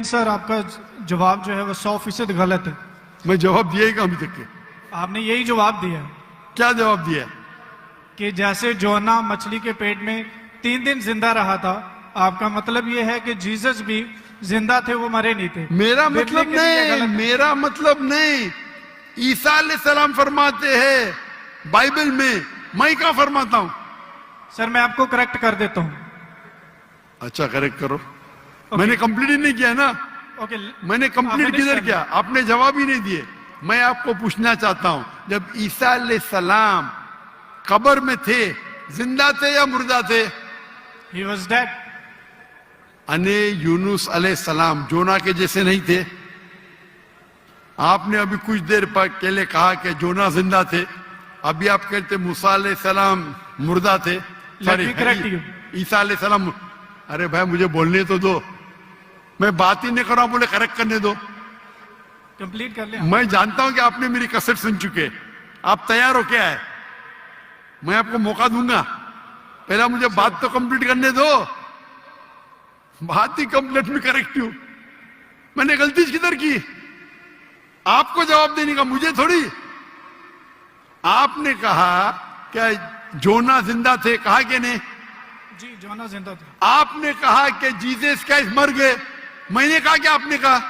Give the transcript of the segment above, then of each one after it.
Sir आपका जवाब जो है वो 100% गलत है। मैं जवाब दिया ही अभी तक के। आपने यही जवाब दिया क्या जवाब दिया? कि जैसे जोना मछली के पेट में 3 दिन जिंदा रहा था, आपका मतलब ये है कि जीसस भी जिंदा थे, वो मरे नहीं थे। मेरा मतलब नहीं, मेरा मतलब नहीं। ईसा अलैहिस्सलाम फरमाते हैं बाइबल में, मैं क्या फरमाता हूं? सर मैं आपको करेक्ट कर देता हूं। अच्छा करेक्ट करो। मैंने कंप्लीट ही नहीं किया ना। ओके मैंने कंप्लीट किधर किया? आपने जवाब ही नहीं दिए। मैं आपको पूछना चाहता हूं, जब ईसा अलैहिस्सलाम कब्र में थे, जिंदा थे या मुर्दा थे? He was dead. अने यूनुस अलैहिस्सलाम जोना के जैसे नहीं थे? आपने अभी कुछ देर पहले कहा कि जोना जिंदा थे, अभी आप कहते मूसा अलैहिस्सलाम मुर्दा थे। ईसा अलैहिस्सलाम। अरे भाई मुझे बोलने तो दो, मैं बात ही नहीं कर रहा हूं, बोले करेक्ट करने दो। कंप्लीट कर ले। मैं जानता हूं कि आपने मेरी कैसेट सुन चुके, आप तैयार हो क्या है? मैं आपको मौका दूंगा, पहला मुझे बात तो कंप्लीट करने दो। बात ही कंप्लीट में करेक्ट हूं। मैंने गलती किधर की? आपको जवाब देने का, मुझे थोड़ी। आपने कहा क्या जोना जिंदा थे, कहा कि नहीं? जी जोना जिंदा थे। आपने कहा कि जीसस क्राइस्ट मर गए, मैंने कहा कि आपने कहा?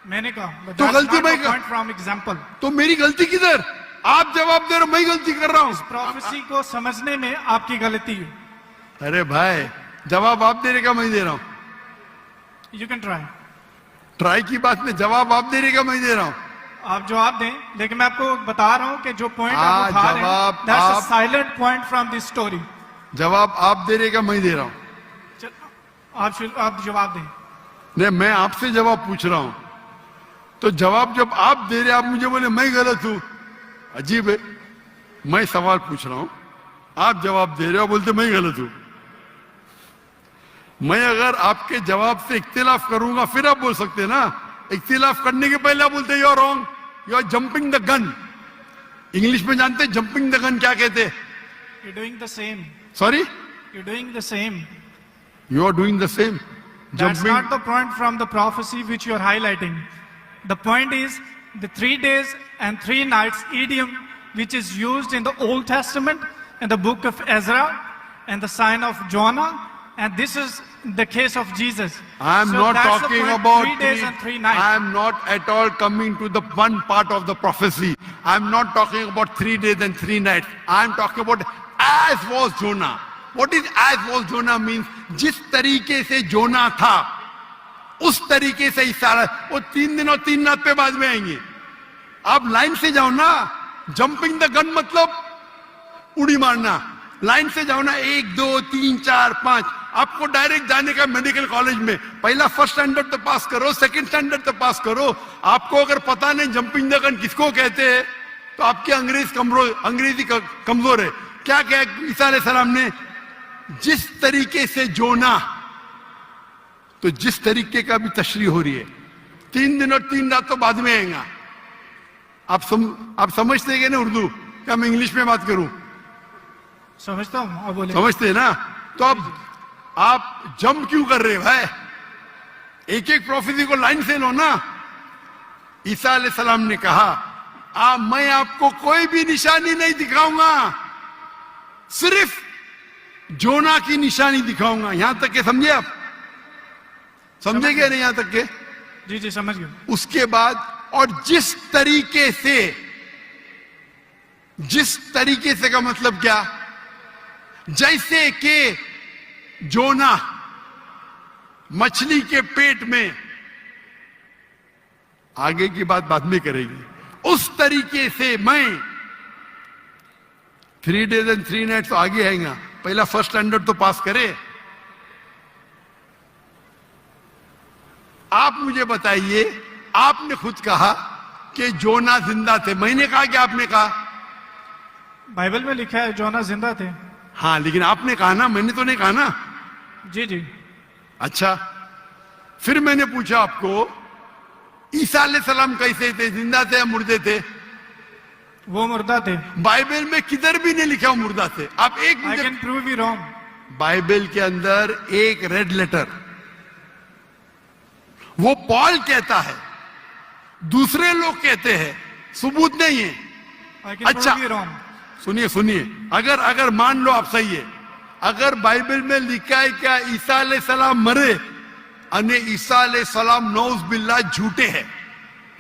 मैंने कहा। तो गलती मैं फ्रॉम एग्जांपल। तो मेरी गलती किधर? आप जवाब दे रहे हो, मैं गलती कर रहा हूं। प्रोफेसी को समझने में आपकी गलती है। अरे भाई जवाब आप दे रहे का मैं दे रहा हूं। You can try. ट्राई की बात में जवाब आप दे रहे का मैं दे रहा हूं। आप जवाब दें, लेकिन मैं आपको बता रहा हूं कि जो पॉइंट आप उठा रहे हैं, that's a silent point from this story. जवाब आप दे रहे का मैं दे रहा हूं। आप जवाब दें। नहीं, मैं आपसे जवाब पूछ रहा हूं, तो जवाब जब आप दे रहे, आप मुझे बोले मैं गलत हूं। अजीब है। मैं सवाल पूछ रहा हूं, आप जवाब दे रहे हो, बोलते मैं गलत हूं। मैं अगर आपके जवाब से इख्तिलाफ करूंगा फिर आप बोल सकते हैं ना। इख्तिलाफ करने के पहले आप बोलते you are wrong, you are jumping the gun. English में जानते जंपिंग द गन क्या कहते? You doing the same. Sorry, you doing the same. You are doing the same. That's not the point from the prophecy which you are highlighting. The point is the 3 days and 3 nights idiom which is used in the Old Testament and the book of Ezra and the sign of Jonah, and this is the case of Jesus. I am not talking about 3 days and 3 nights. I am not at all coming to the one part of the prophecy. I am not talking about 3 days and 3 nights. I am talking about as was Jonah. What is as was Jonah means? जिस तरीके से जोना था उस तरीके से ईसा, वो 3 दिन और 3 रात पे बाद में आएंगे। आप लाइन से जाओ ना। जंपिंग द गन मतलब उड़ी मारना। लाइन से जाओ ना, 1 2 3 4 5। आपको डायरेक्ट जाने का मेडिकल कॉलेज में पहला फर्स्ट स्टैंडर्ड तो पास करो, सेकंड स्टैंडर्ड तो पास करो। आपको अगर पता नहीं जंपिंग द गन किसको कहते हैं, तो आपकी अंग्रेजी कमजोर है। क्या कहा ईसा अलैहिस्सलाम ने? जिस तरीके से जोना, तो जिस तरीके का भी तशरीह हो रही है, 3 दिन और 3 रात तो बाद में आएगा। आप समझते हैं ना उर्दू? क्या मैं इंग्लिश में बात करूं? समझता हूं। आप बोले। समझते हैं ना? तो अब आप जंप क्यों कर रहे हो भाई? एक एक प्रोफेसी को लाइन से लो ना। ईसा अलैहिस्सलाम ने कहा मैं आपको कोई भी निशानी नहीं दिखाऊंगा, सिर्फ जोना की निशानी दिखाऊंगा। यहां तक के समझे आप? समझे क्या नहीं? यहां तक के? जी जी समझ गए। उसके बाद और जिस तरीके से का मतलब क्या? जैसे कि जोना मछली के पेट में, आगे की बात बाद में करेगी, उस तरीके से मैं 3 days and 3 nights तो आगे आएगा। पहला फर्स्ट स्टैंडर्ड तो पास करे। आप मुझे बताइए, आपने खुद कहा कि जोना जिंदा थे, मैंने कहा कि आपने कहा? बाइबल में लिखा है जोना जिंदा थे। हाँ, लेकिन आपने कहा ना, मैंने तो नहीं कहा ना। जी जी। अच्छा, फिर मैंने पूछा आपको ईसा अलैहिस्सलाम कैसे थे, जिंदा थे या मुर्दे थे? वो मुर्दा थे। बाइबल में किधर भी नहीं लिखा मुर्दा थे। आप एक I can prove you wrong. Bible के अंदर एक रेड लेटर वो पॉल कहता है, दूसरे लोग कहते हैं, सबूत नहीं है। I can अच्छा, prove you wrong. सुनिए सुनिए, अगर मान लो आप सही है, अगर बाइबल में लिखा है क्या ईसा अलैहिस्सलाम मरे अने ईसा अलैहिस्सलाम नौज बिल्ला झूठे हैं,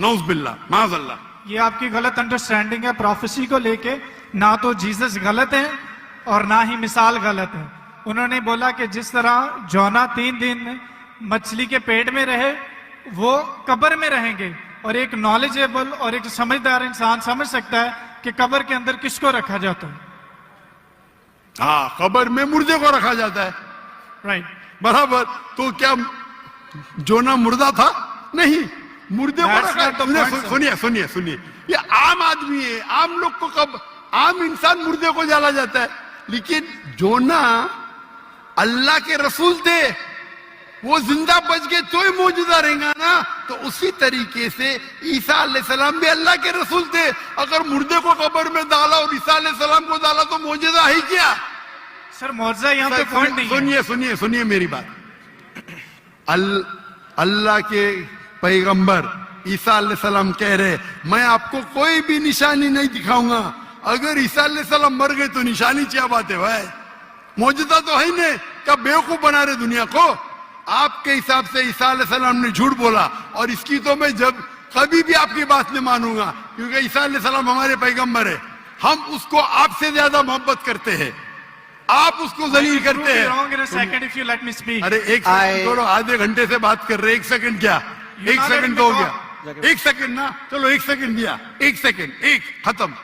नौज बिल्ला माज़अल्लाह, ये आपकी गलत अंडरस्टैंडिंग है प्रोफेसी को लेके। ना तो जीसस गलत है और ना ही मिसाल गलत है। उन्होंने बोला कि जिस तरह जोना 3 दिन मछली के पेट में रहे, वो कब्र में रहेंगे। और एक नॉलेजेबल और एक समझदार इंसान समझ सकता है कि कब्र के अंदर किसको रखा जाता है। हाँ, कब्र में मुर्दे को रखा जाता है, राइट। बराबर। तो क्या जोना मुर्दा था? नहीं, मुर्दे को That's रखा। not the point, सुनिए सुनिए सुनिए, ये आम आदमी है, आम लोग को कब आम इंसान मुर्दे को जला जाता है, लेकिन जोना अल्लाह के रसूल थे, वो जिंदा बच गए तो ही मौजूदा रहेगा ना। तो उसी तरीके से ईसा अलैहिस्सलाम भी अल्लाह के रसूल थे। अगर मुर्दे को कब्र में डाला और ईसा अलैहिस्सलाम को डाला तो मौजूदा है क्या? सर मौजूदा यहाँ पे पॉइंट नहीं है। सुनिए सुनिए सुनिए मेरी बात। अल्लाह के पैगंबर ईसा अलैहिस्सलाम कह रहे, मैं आपको कोई भी निशानी नहीं दिखाऊंगा। अगर ईसा अलैहिस्सलाम मर गए तो निशानी क्या बात है भाई? मौजूदा तो है ही नहीं, क्या बेवकूफ बना रहे दुनिया को? आपके हिसाब से ईसा अलैहिस्सलाम ने झूठ बोला, और इसकी तो मैं जब कभी भी आपकी बात नहीं मानूंगा, क्योंकि ईसा अलैहिस्सलाम हमारे पैगंबर है। हम उसको आपसे ज्यादा मोहब्बत करते हैं, आप उसको जलील करते हैं। अरे एक सेकंड छोड़ो, आधे घंटे से बात कर रहे, 1 सेकंड क्या? 1 सेकंड तो हो गया, 1 सेकंड ना, चलो 1 सेकंड दिया, 1 सेकंड, 1 खत्म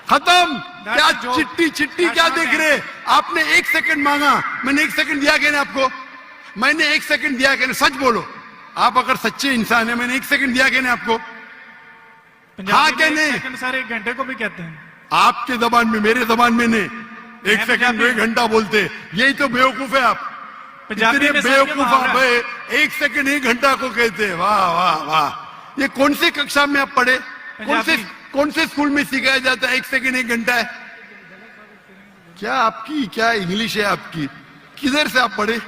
खत्म। क्या चिट्टी चिट्टी क्या देख रहे? आपने 1 सेकंड मांगा, मैंने 1 सेकंड दिया क्या? आपको मैंने 1 सेकंड दिया क्या? सच बोलो, आप अगर सच्चे इंसान है, मैंने 1 सेकंड दिया क्या आपको? हाँ क्या नहीं? सर 1 घंटे को भी कहते हैं आपके जबान में, मेरे जबान में नहीं। 1 सेकंड को 1 घंटा बोलते, यही तो बेवकूफ है आप। इतने बेवकूफ आप है, 1 सेकंड 1 घंटा को कहते हैं। वाह वाह वाह, ये कौन सी कक्षा में आप पढ़े? कौन से स्कूल में सिखाया जाता है 1 सेकंड 1 घंटा है? क्या आपकी क्या इंग्लिश है आपकी? किधर से आप पढ़े?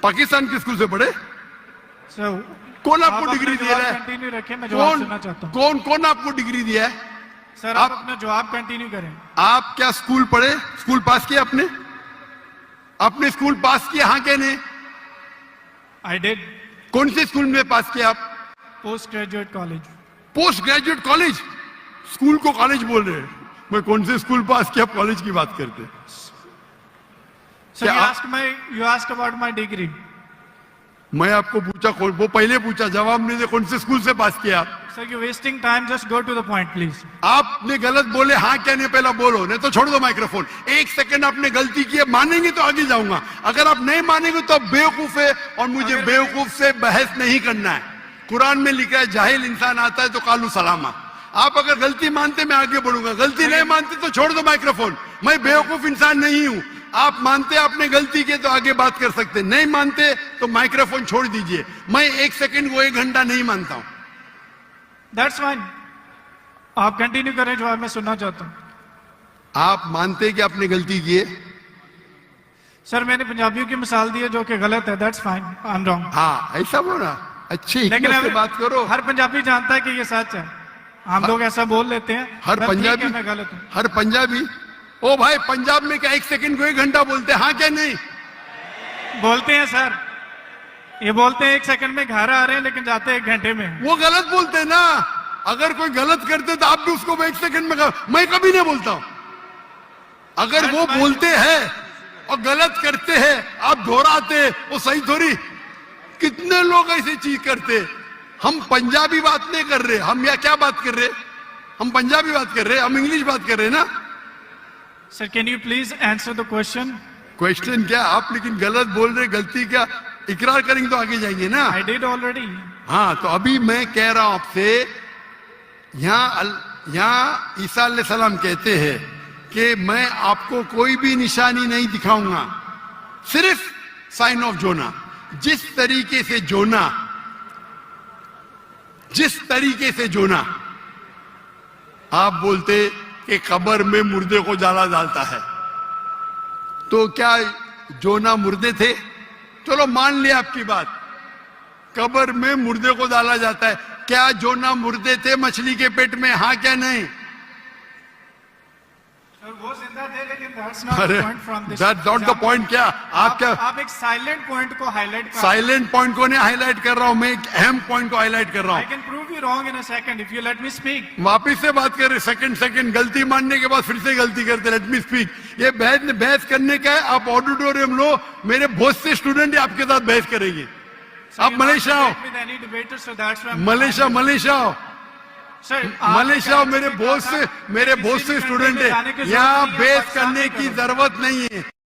पाकिस्तान के स्कूल से पढ़े? कौन आपको डिग्री दिया है? कंटिन्यू रखें, मैं जवाब सुनना चाहता हूं। कौन आपको डिग्री दिया है? सर आप अपना जवाब कंटिन्यू करें। आप क्या स्कूल पढ़े? स्कूल पास किया आपने? आपने स्कूल पास किया? हाँ क्या नहीं? I did. कौन से स्कूल में पास किया आप? Post graduate college. Post graduate college? School को कॉलेज बोल रहे हैं, मैं कौन से स्कूल पास किया, कॉलेज की बात करते। Sir you ask about my degree. मैं आपको पूछा, वो पहले पूछा, जवाब नहीं दे, कौन से स्कूल से पास किया? Sir you wasting time, just go to the point please. आपने गलत बोले, हाँ क्या नहीं पहला बोलो, नहीं तो छोड़ दो माइक्रोफोन। 1 सेकंड आपने गलती की है, मानेंगे तो आगे जाऊंगा, अगर आप नहीं मानेंगे तो आप बेवकूफ है, और मुझे बेवकूफ से बहस नहीं करना है। कुरान में लिखा है जाहिल इंसान आता है तो कालू सलामा। आप अगर गलती मानते मैं आगे बढ़ूंगा, गलती नहीं मानते तो छोड़ दो माइक्रोफोन। मैं बेवकूफ इंसान नहीं हूं। आप मानते आपने गलती की तो आगे बात कर सकते, नहीं मानते तो माइक्रोफोन छोड़ दीजिए। मैं 1 सेकंड को 1 घंटा नहीं मानता हूं। दैट्स फाइन, आप कंटिन्यू करें, जवाब मैं सुनना चाहता हूं। आप मानते कि आपने गलती की है? सर मैंने पंजाबियों की मिसाल दी है जो कि गलत है, that's fine, I am wrong. हाँ ऐसा बोला, अच्छी हिकमत से बात करो। हर पंजाबी जानता है कि ये सच है, हम लोग ऐसा बोल लेते हैं। हर पंजाबी, मैं गलत हूं। हर पंजाबी, ओ भाई पंजाब में क्या 1 सेकंड को 1 घंटा बोलते हैं? हाँ क्या नहीं? बोलते हैं सर, ये बोलते हैं 1 सेकंड में घर आ रहे हैं, लेकिन जाते हैं 1 घंटे में। वो गलत बोलते हैं ना। अगर कोई गलत करते तो आप भी उसको 1 सेकंड में मैं कभी नहीं बोलता हूं। अगर वो बोलते हैं और गलत करते हैं, आप दोहराते, वो सही थोड़ी। कितने लोग ऐसी चीज करते। हम पंजाबी बात नहीं कर रहे, हम या क्या बात कर रहे? हम पंजाबी बात कर रहे, हम इंग्लिश बात कर रहे ना। Sir can you please answer the question? Question क्या? आप लेकिन गलत बोल रहे, गलती क्या? इकरार करेंगे तो आगे जाएंगे ना। I did already. हाँ तो अभी मैं कह रहा हूं आपसे, यहाँ ईसा अलैहिस्सलाम कहते हैं कि मैं आपको कोई भी निशानी नहीं दिखाऊंगा, सिर्फ साइन ऑफ जोना। जिस तरीके से जोना आप बोलते कि कब्र में मुर्दे को जाला डालता है, तो क्या जोना मुर्दे थे? चलो मान लिया आपकी बात, कब्र में मुर्दे को डाला जाता है। क्या जोना मुर्दे थे मछली के पेट में? हाँ क्या नहीं? Sir, वो जिंदा थे, लेकिन that's not अरे the point from this that's not the example. Point. क्या आप क्या आप एक साइलेंट पॉइंट को हाईलाइट कर साइलेंट पॉइंट को नहीं हाईलाइट कर रहा हूं, मैं एक अहम पॉइंट को हाईलाइट कर रहा I हूं। can prove you wrong in a second if you let me speak. वापिस से बात कर रहे, सेकंड गलती मानने के बाद फिर से गलती करते। Let me speak. ये बहस करने का है। आप ऑडिटोरियम लो, मेरे बहुत से स्टूडेंट आपके साथ बहस करेंगे। So आप you're not मलेशिया आओ, debate with any debater, so that's why I'm- Malaysia आओ, Sir, आपने मलेशिया आओ। कहा मेरे था बहुत से किसी भी स्टूडेंट country में है। जाने की जरूरत यहाँ नहीं है, बहस पाकिस्तान करने में की करो। जरूरत नहीं है।